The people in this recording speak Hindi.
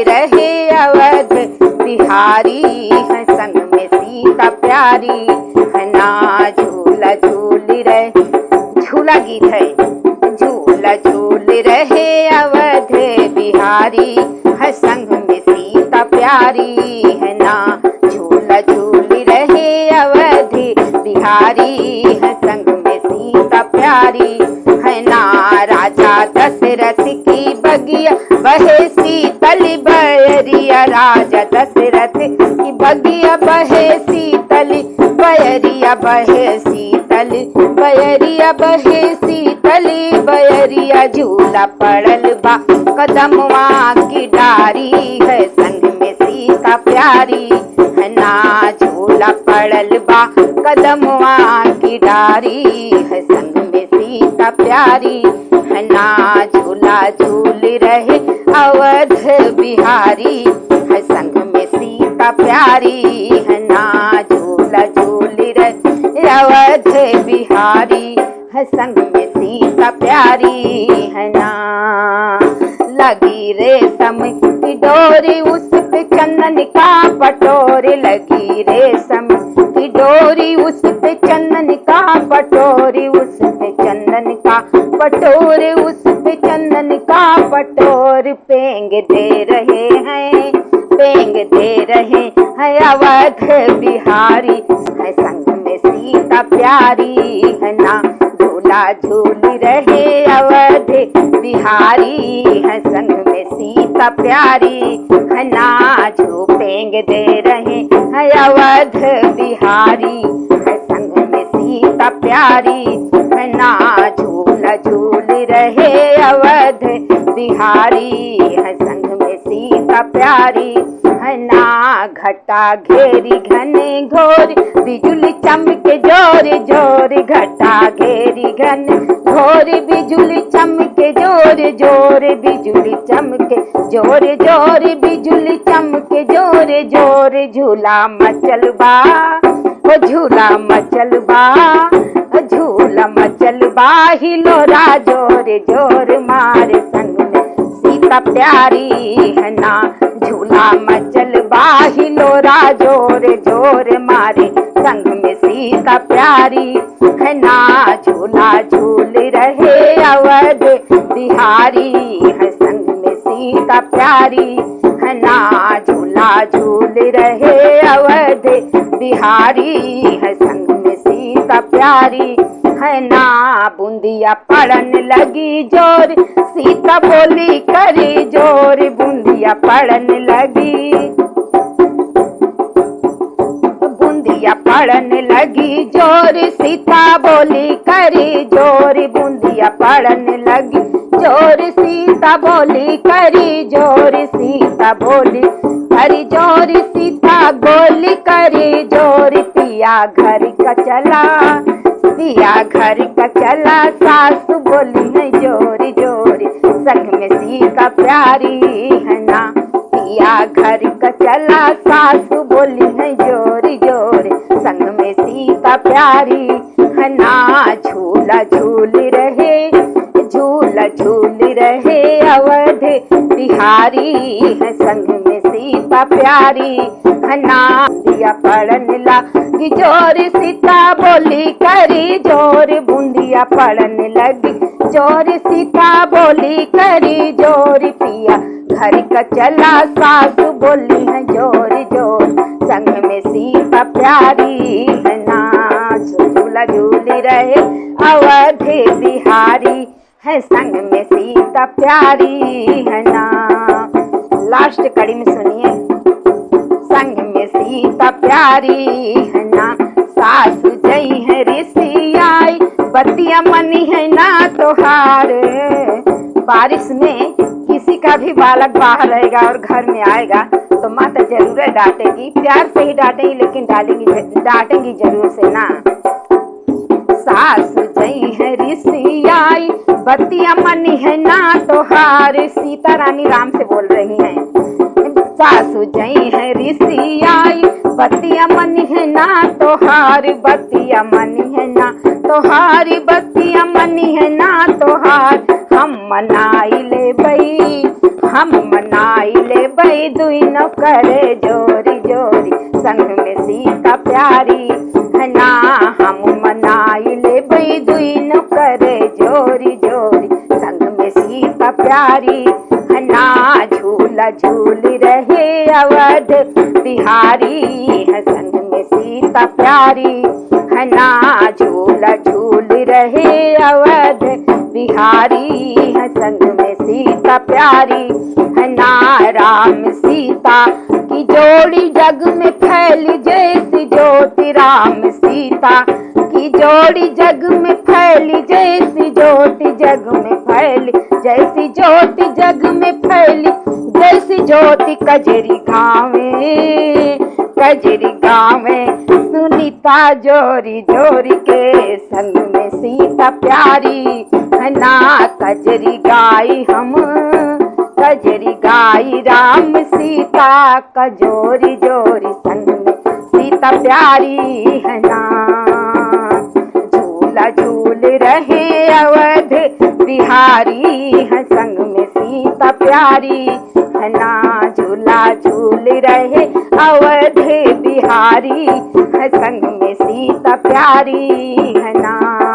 रहे अवध बिहारी है, संग में सीता प्यारी है ना। झूला झूल रहे, झूला गीत है। झूला झूल रहे अवध बिहारी है, संग में सीता प्यारी है ना। झूला झूल रहे अवध बिहारी है, संग में सीता प्यारी है ना। राजा दशरथ की बगिया बहे शीतल बयरिया, राजा दशरथ की बगिया बहे शीतल बयरिया, बहे शीतल बयरिया, बहे शीतल बयरिया। झूला पड़ल बा कदमवा की डारी है, संग में सीता प्यारी है ना। झूला पड़ल बा कदमवा की डारी है, संग में सीता प्यारी है ना। झूला झूल रहे अवध बिहारी है, संग में सीता प्यारी है ना। झूला झूल रहे अवध बिहारी है, संग में सीता प्यारी है ना। लगी रेशम की डोरी उस पे चंदन का पटोरी, लगी रेशम की डोरी उस पे चंदन का पटोरी, उस पे चंदन का पटोरी, उस पे चंदन का पटोर। पेंग दे रहे हैं, पेंग दे रहे हैं अवध बिहारी है, संग में सीता प्यारी है ना। झूला झूल रहे अवध बिहारी है, संग में सीता प्यारी है ना। जो पेंग दे रहे हैं अवध बिहारी है, संग में सीता प्यारी है ना। झूला झूल रहे अवध बिहारी है, संग में सीता प्यारी है ना। घटा घेरी घने घोर बिजुली चमके जोर जोर, घटा घेरी घन घोर बिजुली चमके जोर जोर, बिजुली चमके जोर जोर, बिजुली चमके जोर जोर। झूला मचलबा ओ झूला मचलबा, झूला मचलबा हिलोरा जोर जोर मारे, संग में सीता प्यारी है ना। झूला मचलबा हिलोरा जोर जोर मारे, संग में सीता प्यारी है ना। झूला झूल रहे अवध बिहारी है, संग में सीता प्यारी है ना। झूला झूल रहे अवध बिहारी है, संग में सीता प्यारी है ना। बूंदिया पड़न लगी जोर, सीता बोली करी जोर, बूंदिया पड़न लगी, बूंदिया पड़न लगी जोर, सीता बोली करी जोर, बूंदिया पड़न लगी जोर, सीता बोली करी जोर, सीता बोली करी जोर, सीता बोली करी जोर। पिया घर का चला, पिया घर का चला, सासु बोली है जोरी जोरी, संग में सीता प्यारी है ना। पिया घर का चला, सासु बोली है जोरी जोरी, संग में सीता प्यारी है ना। झूला झूल रहे, झूला झूल रहे अवध बिहारी है, संग में सीता प्यारी है ना। बूंदिया पड़न लगी जोर, सीता बोली करी जोर, बूंदिया पड़न लगी जोर, सीता बोली करी जोर। पिया घर का चला, सासु बोली है जोर जोर, संग में सीता प्यारी है ना। झूला झूल रहे अवध बिहारी है, संग में सीता प्यारी है ना। लास्ट कड़ी में सुनिए, संग में सीता प्यारी है ना। सासु जई है ऋषि आई, बतिया मनी है ना तोहार। बारिश में किसी का भी बालक बाहर रहेगा और घर में आएगा तो माता जरूर डांटेगी, प्यार से ही डांटेगी, लेकिन डांटेंगी जरूर से ना। सासु जई है ऋषि आई, बतिया मनी है ना तोहार। सीता रानी राम से बोल रही हैं। सासु जई है ऋषि आई, बतिया मनी है ना तोहार, बतिया मनी है ना तोहार, बतिया मनी है ना तोहार। हम मनाई ले बई, हम मनाई ले बई दुई न करे जोरी जोरी, संग में सीता प्यारी है ना। हम मनाई ले बई दुई न करे जोरी जोरी, संग में सीता प्यारी है ना। झूला झूल रहे अवध बिहारी है, संग में सीता प्यारी है ना। झूला झूल रहे अवध बिहारी है, संग में सीता प्यारी है ना। राम सीता की जोड़ी जग में फैली जैसी ज्योति, राम सीता की जोड़ी जग में फैली जैसी ज्योति, जग में फैली जैसी ज्योति, जग में फैली जैसी ज्योति। कजरी गावे कजरी गावे सुनीता जोरी जोरी के, संग में सीता प्यारी है ना। कजरी गाई हम कजरी गाई राम सीता का जोरी जोरी, संग में सीता प्यारी है ना। झूला झूल रहे अवध बिहारी है, संग में सीता प्यारी है ना। झूला झूल रहे अवध बिहारी है, संग में सीता प्यारी है ना।